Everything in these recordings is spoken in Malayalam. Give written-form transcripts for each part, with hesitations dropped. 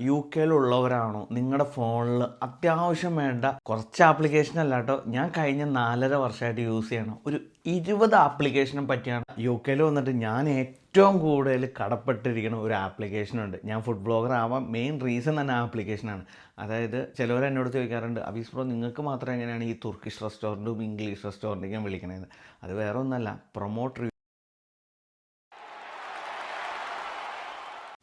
യു കെയിലുള്ളവരാണോ നിങ്ങളുടെ ഫോണിൽ അത്യാവശ്യം വേണ്ട കുറച്ച് ആപ്ലിക്കേഷൻ അല്ല കേട്ടോ, ഞാൻ കഴിഞ്ഞ 4.5 വർഷമായിട്ട് യൂസ് ചെയ്യണം ഒരു 20 ആപ്ലിക്കേഷനെ പറ്റിയാണ്. യു കെയിൽ വന്നിട്ട് ഞാൻ ഏറ്റവും കൂടുതൽ കടപ്പെട്ടിരിക്കുന്ന ഒരു ആപ്ലിക്കേഷനുണ്ട്. ഞാൻ ഫുഡ് ബ്ലോഗർ ആവാൻ മെയിൻ റീസൺ തന്നെ ആ ആപ്ലിക്കേഷനാണ്. അതായത് ചിലവർ എന്നോട് ചോദിക്കാറുണ്ട്, അബീസ് ബ്രോ നിങ്ങൾക്ക് മാത്രം എങ്ങനെയാണ് ഈ തുർക്കിഷ് റെസ്റ്റോറൻറ്റും ഇംഗ്ലീഷ് റെസ്റ്റോറൻറ്റൊക്കെയും വിളിക്കണത്? അത് വേറെ ഒന്നല്ല, പ്രൊമോട്ട്.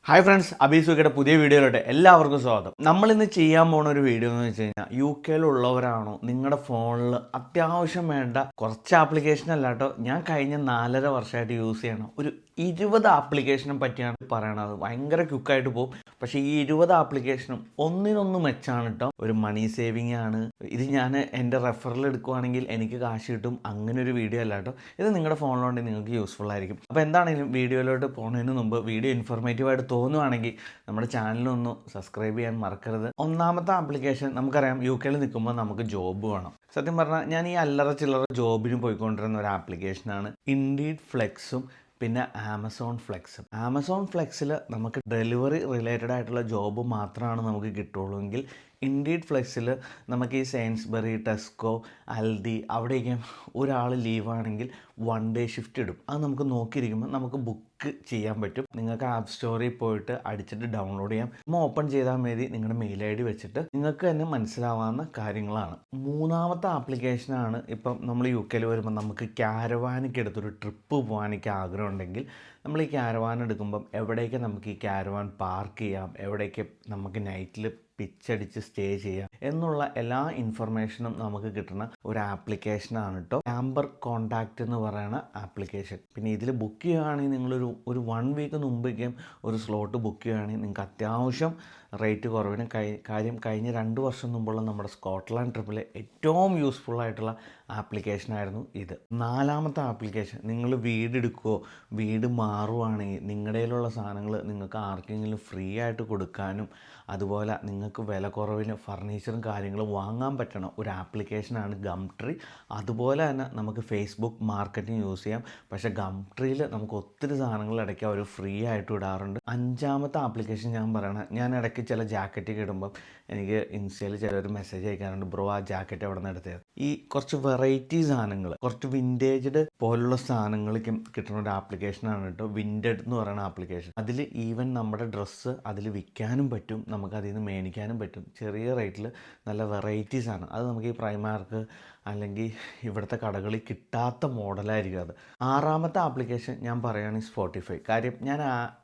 ഹായ് ഫ്രണ്ട്സ്, അബീസുക്കയുടെ പുതിയ വീഡിയോയിലോട്ട് എല്ലാവർക്കും സ്വാഗതം. നമ്മളിന്ന് ചെയ്യാൻ പോകുന്ന ഒരു വീഡിയോ എന്ന് വെച്ച് കഴിഞ്ഞാൽ, യു കെയിലുള്ളവരാണോ നിങ്ങളുടെ ഫോണിൽ അത്യാവശ്യം വേണ്ട കുറച്ച് ആപ്ലിക്കേഷൻ അല്ല കേട്ടോ, ഞാൻ കഴിഞ്ഞ 4.5 വർഷമായിട്ട് യൂസ് ചെയ്യണം ഒരു 20 ആപ്ലിക്കേഷനെ പറ്റിയാണ് പറയണത്. ഭയങ്കര ക്വിക്കായിട്ട് പോകും, പക്ഷേ ഈ 20 ആപ്ലിക്കേഷനും ഒന്നിനൊന്ന് മെച്ചാണ് കേട്ടോ. ഒരു മണി സേവിങ് ആണ് ഇത്. ഞാൻ എൻ്റെ റെഫറൽ എടുക്കുവാണെങ്കിൽ എനിക്ക് കാശ് കിട്ടും, അങ്ങനെ ഒരു വീഡിയോ അല്ല കേട്ടോ. ഇത് നിങ്ങളുടെ ഫോണിലുണ്ടെങ്കിൽ നിങ്ങൾക്ക് യൂസ്ഫുൾ ആയിരിക്കും. അപ്പോൾ എന്താണെങ്കിലും വീഡിയോയിലോട്ട് പോകുന്നതിന് മുമ്പ് വീഡിയോ ഇൻഫോർമേറ്റീവായിട്ട് തോന്നുവാണെങ്കിൽ നമ്മുടെ ചാനലൊന്ന് സബ്സ്ക്രൈബ് ചെയ്യാൻ മറക്കരുത്. ഒന്നാമത്തെ ആപ്ലിക്കേഷൻ, നമുക്കറിയാം യു കെയിൽ നിൽക്കുമ്പോൾ നമുക്ക് ജോബ് വേണം. സത്യം പറഞ്ഞാൽ ഞാൻ ഈ അല്ലറ ചില്ലറ ജോബിന് പോയിക്കൊണ്ടിരുന്ന ഒരു ആപ്ലിക്കേഷനാണ് ഇൻഡീഡ് ഫ്ലെക്സും പിന്നെ ആമസോൺ ഫ്ലെക്സും. ആമസോൺ ഫ്ലെക്സിൽ നമുക്ക് ഡെലിവറി റിലേറ്റഡ് ആയിട്ടുള്ള ജോബ് മാത്രമാണ് നമുക്ക് കിട്ടുള്ളൂ എങ്കിൽ ഇൻഡീഡ് ഫ്ലെക്സിൽ നമുക്ക് ഈ സെയിൻസ്ബറി, ടെസ്കോ, അൽദി അവിടെയൊക്കെ ഒരാൾ ലീവാണെങ്കിൽ 1 ഡേ ഷിഫ്റ്റ് ഇടും. അത് നമുക്ക് നോക്കിയിരിക്കുമ്പോൾ നമുക്ക് ബുക്ക് ചെയ്യാൻ പറ്റും. നിങ്ങൾക്ക് ആപ്പ് സ്റ്റോറിൽ പോയിട്ട് അടിച്ചിട്ട് ഡൗൺലോഡ് ചെയ്യാം. ഓപ്പൺ ചെയ്താൽ മതി, നിങ്ങളുടെ മെയിൽ ഐ ഡി വെച്ചിട്ട് നിങ്ങൾക്ക് തന്നെ മനസ്സിലാവാവുന്ന കാര്യങ്ങളാണ്. മൂന്നാമത്തെ ആപ്ലിക്കേഷനാണ്, ഇപ്പം നമ്മൾ യു കെയിൽ വരുമ്പോൾ നമുക്ക് ക്യാരവാനൊക്കെ എടുത്തൊരു ട്രിപ്പ് പോകാനൊക്കെ ആഗ്രഹം ഉണ്ടെങ്കിൽ നമ്മൾ ഈ ക്യാരവാൻ എടുക്കുമ്പം എവിടേക്ക് നമുക്ക് ഈ ക്യാരവാൻ പാർക്ക് ചെയ്യാം, എവിടേക്ക് നമുക്ക് നൈറ്റിൽ പിച്ചടിച്ച് സ്റ്റേ ചെയ്യാം എന്നുള്ള എല്ലാ ഇൻഫർമേഷനും നമുക്ക് കിട്ടുന്ന ഒരു ആപ്ലിക്കേഷനാണ് കേട്ടോ ക്യാമ്പർ കോണ്ടാക്റ്റ് എന്ന് പറയുന്ന ആപ്ലിക്കേഷൻ. പിന്നെ ഇതിൽ ബുക്ക് ചെയ്യുകയാണെങ്കിൽ നിങ്ങളൊരു 1 വീക്ക് മുമ്പേക്കും ഒരു സ്ലോട്ട് ബുക്ക് ചെയ്യുകയാണെങ്കിൽ നിങ്ങൾക്ക് അത്യാവശ്യം റേറ്റ് കുറവിന് കാര്യം കഴിഞ്ഞ 2 വർഷം മുമ്പുള്ള നമ്മുടെ സ്കോട്ട്ലാൻഡ് ട്രിപ്പിൽ ഏറ്റവും യൂസ്ഫുൾ ആയിട്ടുള്ള ആപ്ലിക്കേഷനായിരുന്നു ഇത്. നാലാമത്തെ ആപ്ലിക്കേഷൻ, നിങ്ങൾ വീടെടുക്കുകയോ വീട് മാറുവാണെങ്കിൽ നിങ്ങളുടെ കയ്യിലുള്ള സാധനങ്ങൾ നിങ്ങൾക്ക് ആർക്കെങ്കിലും ഫ്രീ ആയിട്ട് കൊടുക്കാനും അതുപോലെ നിങ്ങൾക്ക് വില കുറവിന് ഫർണിച്ചറും കാര്യങ്ങളും വാങ്ങാൻ പറ്റണ ഒരു ആപ്ലിക്കേഷനാണ് ഗംട്രി. അതുപോലെ തന്നെ നമുക്ക് ഫേസ്ബുക്ക് മാർക്കറ്റിംഗ് യൂസ് ചെയ്യാം. പക്ഷേ ഗംട്രിയിൽ നമുക്ക് ഒത്തിരി സാധനങ്ങൾ ഇടയ്ക്ക് അവർ ഫ്രീ ആയിട്ട് ഇടാറുണ്ട്. അഞ്ചാമത്തെ ആപ്ലിക്കേഷൻ ഞാൻ പറയണത്, ഞാൻ ഇടയ്ക്ക് ചില ജാക്കറ്റൊക്കെ ഇടുമ്പം എനിക്ക് ഇൻസ്റ്റയിൽ ചിലർ മെസ്സേജ് അയക്കാറുണ്ട്, ബ്രോ ആ ജാക്കറ്റ് എവിടെ നിന്ന് എടുത്തത്. ഈ കുറച്ച് വെറൈറ്റി സാധനങ്ങൾ, കുറച്ച് വിൻറ്റേജ്ഡ് പോലുള്ള സാധനങ്ങൾക്ക് കിട്ടുന്ന ഒരു ആപ്ലിക്കേഷനാണ് കേട്ടോ വിൻറ്റഡ് എന്ന് പറയുന്ന ആപ്ലിക്കേഷൻ. അതിൽ ഈവൻ നമ്മുടെ ഡ്രസ്സ് അതിൽ വിൽക്കാനും പറ്റും, നമുക്ക് അതിൽ നിന്ന് മേടിക്കാനും പറ്റും. ചെറിയ റേറ്റിൽ നല്ല വെറൈറ്റീസാണ്. അത് നമുക്ക് ഈ പ്രൈമാർക്ക് അല്ലെങ്കിൽ ഇവിടുത്തെ കടകളിൽ കിട്ടാത്ത മോഡലായിരിക്കും അത്. ആറാമത്തെ ആപ്ലിക്കേഷൻ ഞാൻ പറയുകയാണെങ്കിൽ സ്പോട്ടിഫൈ. കാര്യം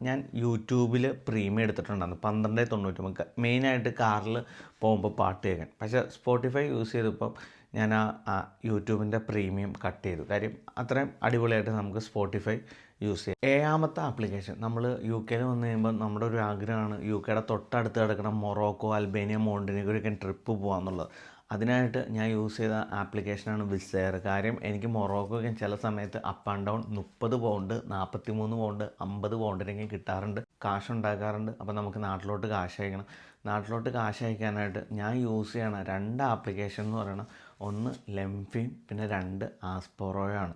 ഞാൻ യൂട്യൂബിൽ പ്രീമിയം എടുത്തിട്ടുണ്ടായിരുന്നു 12.99 മെയിനായിട്ട് കാറിൽ പോകുമ്പോൾ പാട്ട് കേൾക്കാൻ. പക്ഷേ സ്പോട്ടിഫൈ യൂസ് ചെയ്തപ്പം ഞാൻ ആ യൂട്യൂബിൻ്റെ പ്രീമിയം കട്ട് ചെയ്തു. കാര്യം അത്രയും അടിപൊളിയായിട്ട് നമുക്ക് സ്പോട്ടിഫൈ യൂസ് ചെയ്യാം. ഏഴാമത്തെ ആപ്ലിക്കേഷൻ, നമ്മൾ യു കെയിൽ വന്നു കഴിയുമ്പോൾ നമ്മുടെ ഒരു ആഗ്രഹമാണ് യു കെയുടെ തൊട്ടടുത്ത് കിടക്കണം മൊറോക്കോ, അൽബേനിയ, മോണ്ടിനെഗ്രോയൊക്കെ ട്രിപ്പ് പോകാമെന്നുള്ളത്. അതിനായിട്ട് ഞാൻ യൂസ് ചെയ്ത ആപ്ലിക്കേഷനാണ് വിസ് എയർ. കാര്യം എനിക്ക് മൊറോക്കോയ്ക്ക് ചില സമയത്ത് up and down 30 pound, 43 pound, 50 പൗണ്ടിനൊക്കെ കിട്ടാറുണ്ട്. കാശുണ്ടാക്കാറുണ്ട്. അപ്പോൾ നമുക്ക് നാട്ടിലോട്ട് കാശ് അയക്കണം. നാട്ടിലോട്ട് കാശ് അയക്കാനായിട്ട് ഞാൻ യൂസ് ചെയ്യണ 2 ആപ്ലിക്കേഷൻ എന്ന് പറയുന്നത്, ഒന്ന് ലെംഫിയും പിന്നെ 2 ആസ്പോറോയാണ്.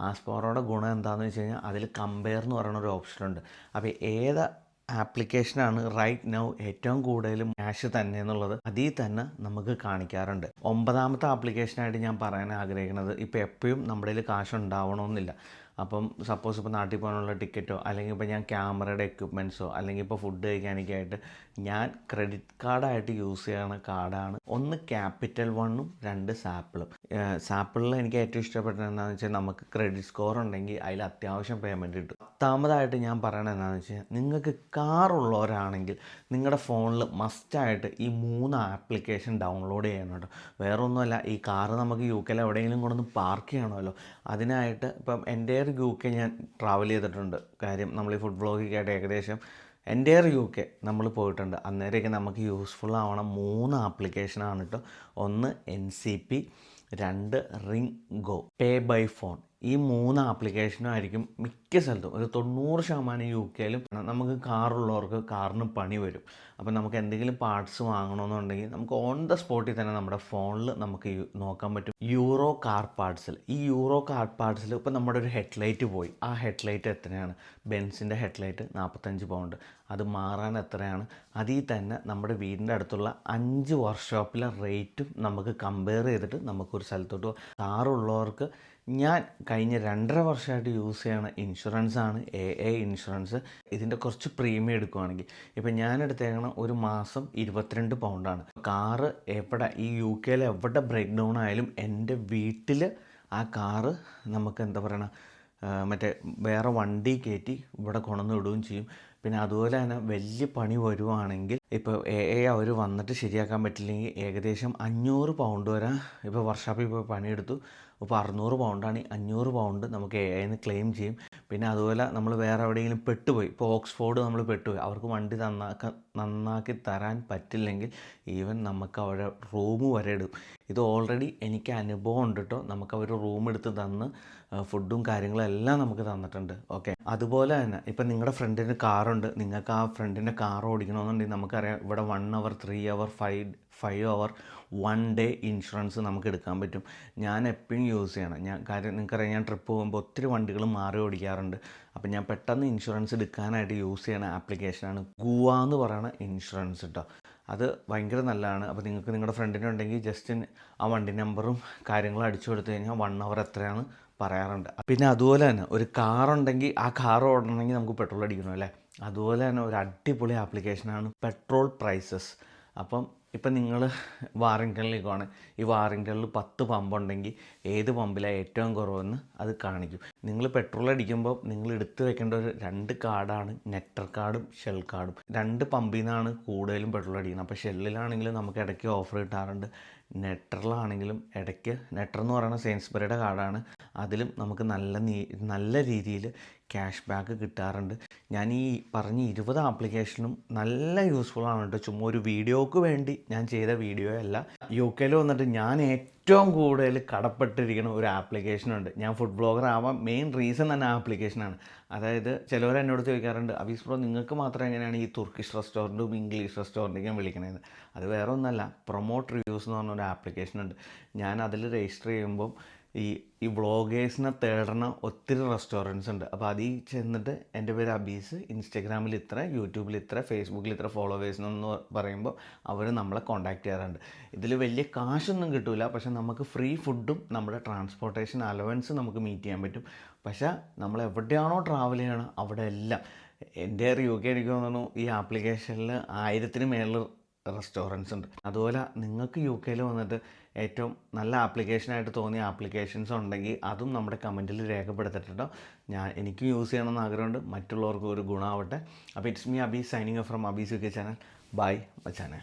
ആസ്പോറോയുടെ ഗുണം എന്താണെന്ന് വെച്ച് കഴിഞ്ഞാൽ അതിൽ കമ്പയർ എന്ന് പറയുന്ന ഒരു ഓപ്ഷനുണ്ട്. അപ്പോൾ ഏത് ആപ്ലിക്കേഷനാണ് റൈറ്റ് നൗ ഏറ്റവും കൂടുതൽ ക്യാഷ് തന്നെ എന്നുള്ളത് അതിൽ തന്നെ നമുക്ക് കാണിക്കാറുണ്ട്. 9ാമത്തെ ആപ്ലിക്കേഷനായിട്ട് ഞാൻ പറയാൻ ആഗ്രഹിക്കുന്നത്, ഇപ്പോൾ എപ്പോഴും നമ്മുടെ കയ്യിൽ കാശ് ഉണ്ടാവണമെന്നില്ല. അപ്പം സപ്പോസ് ഇപ്പോൾ നാട്ടിൽ പോകാനുള്ള ടിക്കറ്റോ അല്ലെങ്കിൽ ഇപ്പോൾ ഞാൻ ക്യാമറയുടെ എക്യുപ്മെൻറ്റ്സോ അല്ലെങ്കിൽ ഇപ്പോൾ ഫുഡ് കഴിക്കാനൊക്കെ ആയിട്ട് ഞാൻ ക്രെഡിറ്റ് കാർഡായിട്ട് യൂസ് ചെയ്യുന്ന കാർഡാണ് ഒന്ന് ക്യാപിറ്റൽ വണ്ണും 2 സാപ്പിളും. സാപ്പിളിൽ എനിക്ക് ഏറ്റവും ഇഷ്ടപ്പെട്ടത് എന്താണെന്ന് വെച്ചാൽ നമുക്ക് ക്രെഡിറ്റ് സ്കോർ ഉണ്ടെങ്കിൽ അതിൽ അത്യാവശ്യം പേയ്മെൻറ്റ് കിട്ടും. 10ാമതായിട്ട് ഞാൻ പറയണത് എന്താണെന്ന് വെച്ചാൽ നിങ്ങൾക്ക് കാറുള്ളവരാണെങ്കിൽ നിങ്ങളുടെ ഫോണിൽ മസ്റ്റായിട്ട് ഈ 3 ആപ്ലിക്കേഷൻ ഡൗൺലോഡ് ചെയ്യണമല്ലോ. വേറൊന്നുമല്ല, ഈ കാറ് നമുക്ക് യു കെയിൽ എവിടെയെങ്കിലും കൊണ്ടൊന്ന് പാർക്ക് ചെയ്യണമല്ലോ. അതിനായിട്ട് ഇപ്പം എൻ്റെ യു കെ ഞാൻ ട്രാവൽ ചെയ്തിട്ടുണ്ട്. കാര്യം നമ്മൾ ഈ ഫുഡ് ബ്ലോഗൊക്കെയായിട്ട് ഏകദേശം എൻ്റെ യു കെ നമ്മൾ പോയിട്ടുണ്ട്. അന്നേരമൊക്കെ നമുക്ക് യൂസ്ഫുൾ ആവണം 3 ആപ്ലിക്കേഷനാണ് കേട്ടോ. ഒന്ന് NCP, 2 റിംഗ് ഗോ, പേ ബൈ ഫോൺ. ഈ 3 ആപ്ലിക്കേഷനും ആയിരിക്കും മിക്ക സ്ഥലത്തും ഒരു 90% യു കെയിലും. നമുക്ക് കാറുള്ളവർക്ക് കാറിന് പണി വരും. അപ്പോൾ നമുക്ക് എന്തെങ്കിലും പാർട്സ് വാങ്ങണമെന്നുണ്ടെങ്കിൽ നമുക്ക് ഓൺ ദ സ്പോട്ടിൽ തന്നെ നമ്മുടെ ഫോണിൽ നമുക്ക് നോക്കാൻ പറ്റും യൂറോ കാർ പാർട്സിൽ. ഈ യൂറോ കാർ പാർട്സിൽ ഇപ്പോൾ നമ്മുടെ ഒരു ഹെഡ്ലൈറ്റ് പോയി, ആ ഹെഡ്ലൈറ്റ് എത്രയാണ്? ബെൻസിൻ്റെ ഹെഡ്ലൈറ്റ് 45 പൗണ്ട്. അത് മാറാൻ എത്രയാണ്? അതിൽ തന്നെ നമ്മുടെ വീടിൻ്റെ അടുത്തുള്ള 5 വർക്ക്ഷോപ്പിലെ റേറ്റും നമുക്ക് കമ്പയർ ചെയ്തിട്ട് നമുക്കൊരു സ്ഥലത്തോട്ട് കാറുള്ളവർക്ക് ഞാൻ കഴിഞ്ഞ 2.5 വർഷമായിട്ട് യൂസ് ചെയ്യുന്ന ഇൻഷുറൻസാണ് എ ഇൻഷുറൻസ്. ഇതിൻ്റെ കുറച്ച് പ്രീമിയം എടുക്കുകയാണെങ്കിൽ ഇപ്പം ഞാൻ എടുത്തേക്കണ ഒരു മാസം 22 പൗണ്ടാണ്. കാറ് എവിടെ ഈ യു കെയിൽ എവിടെ ബ്രേക്ക് ഡൗൺ ആയാലും എൻ്റെ വീട്ടിൽ ആ കാറ് നമുക്ക് എന്താ പറയണ മറ്റേ വേറെ വണ്ടി കയറ്റി ഇവിടെ കൊണ്ടുവന്ന് വിടുകയും ചെയ്യും. പിന്നെ അതുപോലെ തന്നെ വലിയ പണി വരുവാണെങ്കിൽ ഇപ്പോൾ അവർ വന്നിട്ട് ശരിയാക്കാൻ പറ്റില്ലെങ്കിൽ ഏകദേശം 500 പൗണ്ട് വരെ ഇപ്പോൾ വർക്ക്ഷോപ്പിൽ പോയി പണിയെടുത്തു, ഇപ്പോൾ 600 പൗണ്ടാണ്. 500 പൗണ്ട് നമുക്ക് നിന്ന് ക്ലെയിം ചെയ്യും. പിന്നെ അതുപോലെ നമ്മൾ വേറെ എവിടെയെങ്കിലും പെട്ടുപോയി, ഇപ്പോൾ ഓക്സ്ഫോർഡ് നമ്മൾ പെട്ടുപോയി, അവർക്ക് വണ്ടി നന്നാക്കി തരാൻ പറ്റില്ലെങ്കിൽ ഈവൻ നമുക്ക് അവിടെ റൂം വരെ ഇടും. ഇത് ഓൾറെഡി എനിക്ക് അനുഭവം ഉണ്ട് കേട്ടോ. നമുക്ക് അവർ റൂം എടുത്ത് തന്ന് ഫുഡും കാര്യങ്ങളും എല്ലാം നമുക്ക് തന്നിട്ടുണ്ട്. ഓക്കെ, അതുപോലെ തന്നെ ഇപ്പം നിങ്ങളുടെ ഫ്രണ്ടിന് കാറുണ്ട്, നിങ്ങൾക്ക് ആ ഫ്രണ്ടിൻ്റെ കാർ ഓടിക്കണമെന്നുണ്ടെങ്കിൽ നമുക്കറിയാം ഇവിടെ 1 അവർ 3 അവർ 5 അവർ 1 ഡേ ഇൻഷുറൻസ് നമുക്ക് എടുക്കാൻ പറ്റും. ഞാൻ എപ്പോഴും യൂസ് ചെയ്യണം. കാര്യം നിങ്ങൾക്കറിയാം, ഞാൻ ട്രിപ്പ് പോകുമ്പോൾ ഒത്തിരി വണ്ടികൾ മാറി ഓടിക്കാറുണ്ട്. അപ്പം ഞാൻ പെട്ടെന്ന് ഇൻഷുറൻസ് എടുക്കാനായിട്ട് യൂസ് ചെയ്യണ ആപ്ലിക്കേഷനാണ് ഗുവ എന്ന് പറയുന്ന ഇൻഷുറൻസ് കേട്ടോ. അത് ഭയങ്കര നല്ലതാണ്. അപ്പോൾ നിങ്ങൾക്ക് നിങ്ങളുടെ ഫ്രണ്ടിനുണ്ടെങ്കിൽ ജസ്റ്റ് ആ വണ്ടി നമ്പറും കാര്യങ്ങളും അടിച്ചു കൊടുത്തു കഴിഞ്ഞാൽ 1 അവർ എത്രയാണ് പറയാറുണ്ട്. പിന്നെ അതുപോലെ തന്നെ ഒരു കാറുണ്ടെങ്കിൽ ആ കാർ ഓടണമെങ്കിൽ നമുക്ക് പെട്രോൾ അടിക്കണം അല്ലേ. അതുപോലെ തന്നെ ഒരു അടിപൊളി ആപ്ലിക്കേഷനാണ് പെട്രോൾ പ്രൈസസ്. ഇപ്പം നിങ്ങൾ വാറിംഗ്ടണിലേക്ക് പോകണം. ഈ വാറിംഗ്ടണിൽ 10 പമ്പുണ്ടെങ്കിൽ ഏത് പമ്പിലാണ് ഏറ്റവും കുറവെന്ന് അത് കാണിക്കും. നിങ്ങൾ പെട്രോൾ അടിക്കുമ്പോൾ നിങ്ങൾ എടുത്തു വെക്കേണ്ട ഒരു 2 കാർഡാണ് നെറ്റർ കാർഡും ഷെൽ കാർഡും. 2 പമ്പിൽ നിന്നാണ് കൂടുതലും പെട്രോൾ അടിക്കുന്നത്. അപ്പോൾ ഷെല്ലിലാണെങ്കിലും നമുക്ക് ഇടയ്ക്ക് ഓഫർ കിട്ടാറുണ്ട്, നെറ്ററിലാണെങ്കിലും ഇടയ്ക്ക്. നെറ്റർ എന്ന് പറയുന്ന സെയിൻസ്ബറിയുടെ കാർഡാണ്, അതിലും നമുക്ക് നല്ല രീതിയിൽ ക്യാഷ് ബാക്ക് കിട്ടാറുണ്ട്. ഞാൻ ഈ പറഞ്ഞ 20 ആപ്ലിക്കേഷനും നല്ല യൂസ്ഫുൾ ആണ് കേട്ടോ. ചുമ്മാ ഒരു വീഡിയോക്ക് വേണ്ടി ഞാൻ ചെയ്ത വീഡിയോ അല്ല. യു കെയിൽ വന്നിട്ട് ഞാൻ ഏറ്റവും കൂടുതൽ കടപ്പെട്ടിരിക്കുന്ന ഒരു ആപ്ലിക്കേഷനുണ്ട്. ഞാൻ ഫുഡ് ബ്ലോഗർ ആവാൻ മെയിൻ റീസൺ തന്നെ ആ ആപ്ലിക്കേഷനാണ്. അതായത് ചിലവർ എന്നോട് ചോദിക്കാറുണ്ട്, അബീസ് ബ്രോ നിങ്ങൾക്ക് മാത്രം എങ്ങനെയാണ് ഈ തുർക്കിഷ് റെസ്റ്റോറൻറ്റും ഇംഗ്ലീഷ് റെസ്റ്റോറൻറ്റൊക്കെയും വിളിക്കണത്? അത് വേറെ ഒന്നല്ല, പ്രൊമോട്ട് റിവ്യൂസ് എന്ന് പറഞ്ഞൊരു ആപ്ലിക്കേഷനുണ്ട്. ഞാൻ അതിൽ രജിസ്റ്റർ ചെയ്യുമ്പം ഈ വ്ളോഗേഴ്സിനെ തേടുന്ന ഒത്തിരി റെസ്റ്റോറൻറ്റ്സ് ഉണ്ട്. അപ്പോൾ അതിൽ ചെന്നിട്ട് എൻ്റെ പേര് അബീസ്, ഇൻസ്റ്റഗ്രാമിൽ ഇത്ര, യൂട്യൂബിൽ ഇത്ര, ഫേസ്ബുക്കിൽ ഇത്ര ഫോളോവേഴ്സിനെന്ന് പറയുമ്പോൾ അവർ നമ്മളെ കോൺടാക്റ്റ് ചെയ്യാറുണ്ട്. ഇതിൽ വലിയ കാശൊന്നും കിട്ടില്ല, പക്ഷെ നമുക്ക് ഫ്രീ ഫുഡും നമ്മുടെ ട്രാൻസ്പോർട്ടേഷൻ അലവൻസ് നമുക്ക് മീറ്റ് ചെയ്യാൻ പറ്റും. പക്ഷേ നമ്മൾ എവിടെയാണോ ട്രാവൽ ചെയ്യണം അവിടെ എല്ലാം എൻ്റെ യു കെ എനിക്ക് തോന്നുന്നു ഈ ആപ്ലിക്കേഷനിൽ 1000-ന് മേളിൽ റെസ്റ്റോറൻറ്റ്സ് ഉണ്ട്. അതുപോലെ നിങ്ങൾക്ക് യു കെയിൽ വന്നിട്ട് ഏറ്റവും നല്ല ആപ്ലിക്കേഷനായിട്ട് തോന്നിയ ആപ്ലിക്കേഷൻസ് ഉണ്ടെങ്കിൽ അതും നമ്മുടെ കമൻറ്റിൽ രേഖപ്പെടുത്തിട്ടോ. എനിക്ക് യൂസ് ചെയ്യണമെന്ന് ആഗ്രഹമുണ്ട്, മറ്റുള്ളവർക്കും ഒരു ഗുണമാവട്ടെ. അപ്പോൾ it's me Abees signing from Abees U K channel. Bye മച്ചാനെ.